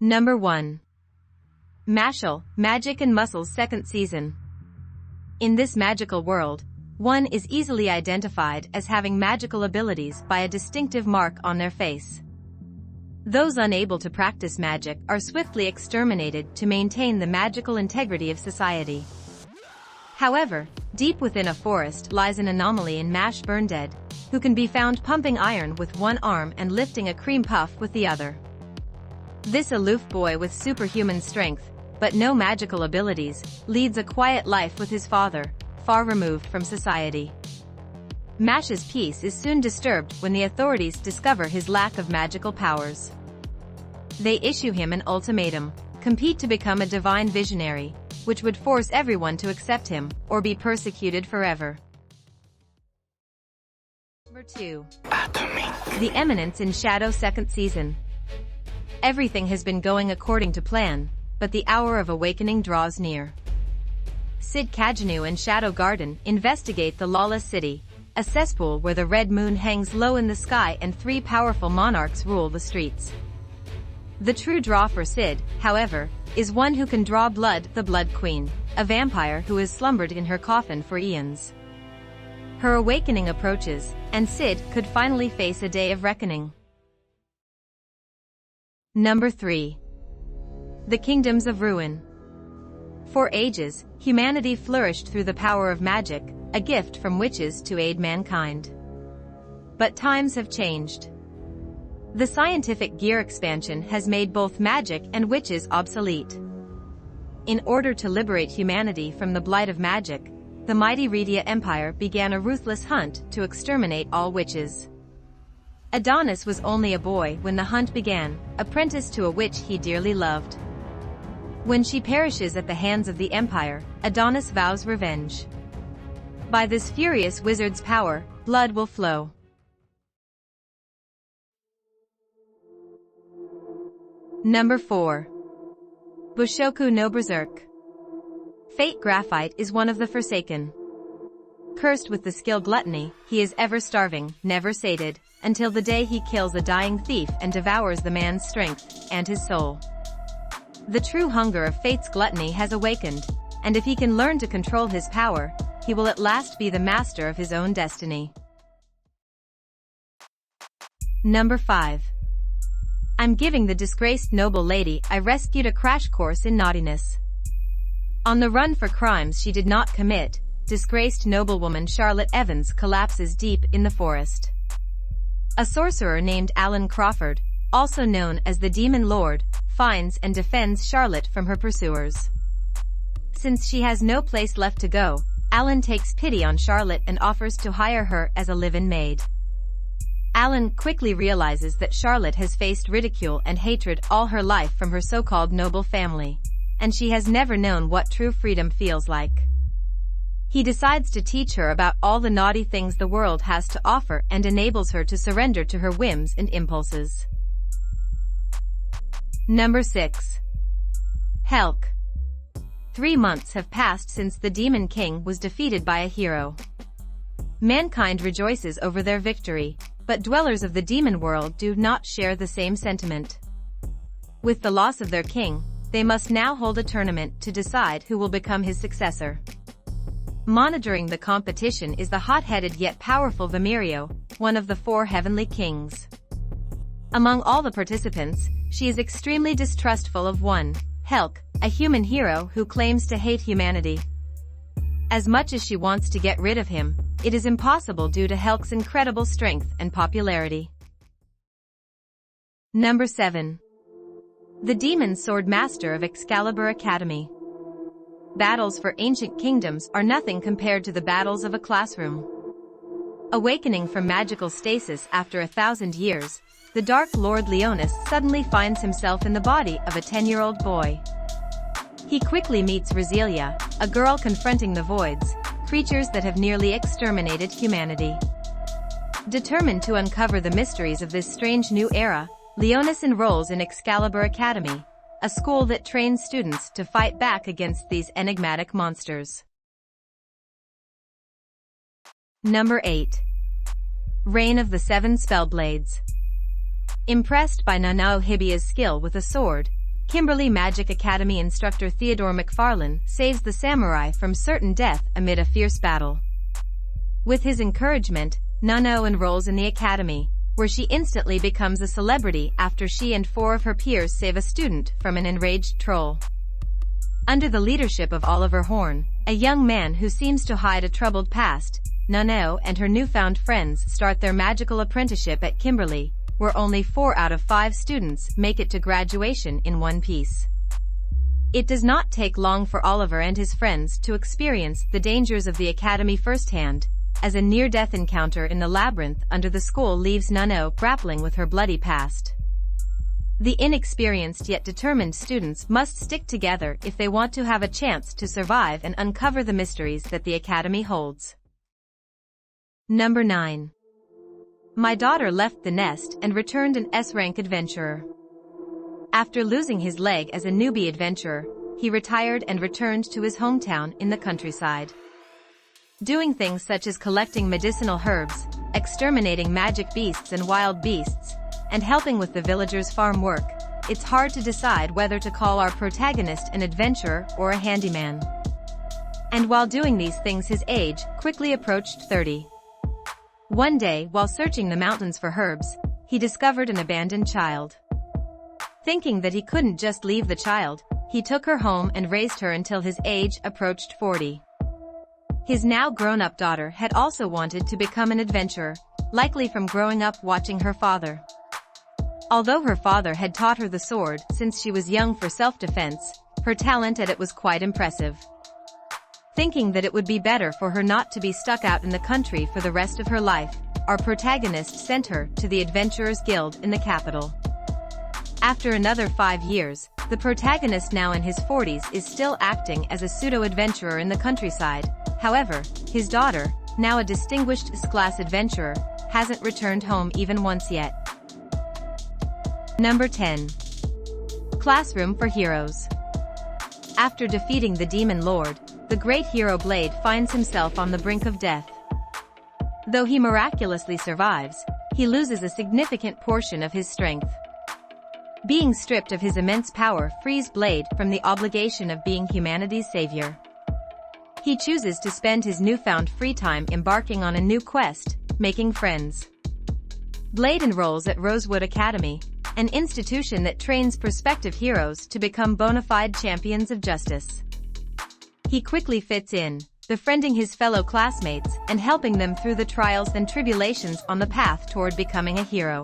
Number 1. Mashal, Magic and Muscles Second Season. In this magical world, one is easily identified as having magical abilities by a distinctive mark on their face. Those unable to practice magic are swiftly exterminated to maintain the magical integrity of society. However, deep within a forest lies an anomaly in Mash Burndead, who can be found pumping iron with one arm and lifting a cream puff with the other. This aloof boy with superhuman strength, but no magical abilities, leads a quiet life with his father, far removed from society. Mash's peace is soon disturbed when the authorities discover his lack of magical powers. They issue him an ultimatum: compete to become a divine visionary, which would force everyone to accept him, or be persecuted forever. Number 2. The Eminence in Shadow Second Season. Everything has been going according to plan, but the hour of awakening draws near. Sid Kajanu and Shadow Garden investigate the lawless city, a cesspool where the red moon hangs low in the sky and 3 powerful monarchs rule the streets. The true draw for Sid, however, is one who can draw blood, the Blood Queen, a vampire who has slumbered in her coffin for eons. Her awakening approaches, and Sid could finally face a day of reckoning. Number 3. The Kingdoms of Ruin. For ages, humanity flourished through the power of magic, a gift from witches to aid mankind. But times have changed. The scientific gear expansion has made both magic and witches obsolete. In order to liberate humanity from the blight of magic, the mighty Redia Empire began a ruthless hunt to exterminate all witches. Adonis was only a boy when the hunt began, apprenticed to a witch he dearly loved. When she perishes at the hands of the Empire, Adonis vows revenge. By this furious wizard's power, blood will flow. Number 4. Bushoku no Berserk. Fate Graphite is one of the Forsaken. Cursed with the skill gluttony, he is ever starving, never sated, until the day he kills a dying thief and devours the man's strength and his soul. The true hunger of Fate's gluttony has awakened, and if he can learn to control his power, he will at last be the master of his own destiny. Number 5. I'm giving the disgraced noble lady I rescued a crash course in naughtiness. On the run for crimes she did not commit, disgraced noblewoman Charlotte Evans collapses deep in the forest. A sorcerer named Alan Crawford, also known as the Demon Lord, finds and defends Charlotte from her pursuers. Since she has no place left to go, Alan takes pity on Charlotte and offers to hire her as a live-in maid. Alan quickly realizes that Charlotte has faced ridicule and hatred all her life from her so-called noble family, and she has never known what true freedom feels like. He decides to teach her about all the naughty things the world has to offer and enables her to surrender to her whims and impulses. Number 6. Helk. 3 months have passed since the Demon King was defeated by a hero. Mankind rejoices over their victory, but dwellers of the demon world do not share the same sentiment. With the loss of their king, they must now hold a tournament to decide who will become his successor. Monitoring the competition is the hot-headed yet powerful Vimirio, one of the 4 heavenly kings. Among all the participants, she is extremely distrustful of one, Helk, a human hero who claims to hate humanity. As much as she wants to get rid of him, it is impossible due to Helk's incredible strength and popularity. Number 7. The Demon Sword Master of Excalibur Academy. Battles for ancient kingdoms are nothing compared to the battles of a classroom. Awakening from magical stasis after 1,000 years, the Dark Lord Leonis suddenly finds himself in the body of a 10-year-old boy. He quickly meets Roselia, a girl confronting the voids, creatures that have nearly exterminated humanity. Determined to uncover the mysteries of this strange new era, Leonis enrolls in Excalibur Academy, a school that trains students to fight back against these enigmatic monsters. Number 8. Reign of the 7 Spellblades. Impressed by Nanao Hibia's skill with a sword, Kimberly Magic Academy instructor Theodore McFarlane saves the samurai from certain death amid a fierce battle. With his encouragement, Nano enrolls in the academy, where she instantly becomes a celebrity after she and 4 of her peers save a student from an enraged troll. Under the leadership of Oliver Horn, a young man who seems to hide a troubled past, Nano and her newfound friends start their magical apprenticeship at Kimberly, where only 4 out of 5 students make it to graduation in one piece. It does not take long for Oliver and his friends to experience the dangers of the academy firsthand, as a near-death encounter in the labyrinth under the school leaves Nano grappling with her bloody past. The inexperienced yet determined students must stick together if they want to have a chance to survive and uncover the mysteries that the academy holds. Number 9. My daughter left the nest and returned an S-rank adventurer. After losing his leg as a newbie adventurer, he retired and returned to his hometown in the countryside. Doing things such as collecting medicinal herbs, exterminating magic beasts and wild beasts, and helping with the villagers' farm work, it's hard to decide whether to call our protagonist an adventurer or a handyman. And while doing these things, his age quickly approached 30. One day, while searching the mountains for herbs, he discovered an abandoned child. Thinking that he couldn't just leave the child, he took her home and raised her until his age approached 40. His now grown-up daughter had also wanted to become an adventurer, likely from growing up watching her father. Although her father had taught her the sword since she was young for self-defense, her talent at it was quite impressive. Thinking that it would be better for her not to be stuck out in the country for the rest of her life, our protagonist sent her to the Adventurers Guild in the capital. After another 5 years, the protagonist, now in his 40s, is still acting as a pseudo-adventurer in the countryside. However, his daughter, now a distinguished S-class adventurer, hasn't returned home even once yet. Number 10. Classroom for Heroes. After defeating the Demon Lord, the great hero Blade finds himself on the brink of death. Though he miraculously survives, he loses a significant portion of his strength. Being stripped of his immense power frees Blade from the obligation of being humanity's savior. He chooses to spend his newfound free time embarking on a new quest, making friends. Blade enrolls at Rosewood Academy, an institution that trains prospective heroes to become bona fide champions of justice. He quickly fits in, befriending his fellow classmates and helping them through the trials and tribulations on the path toward becoming a hero.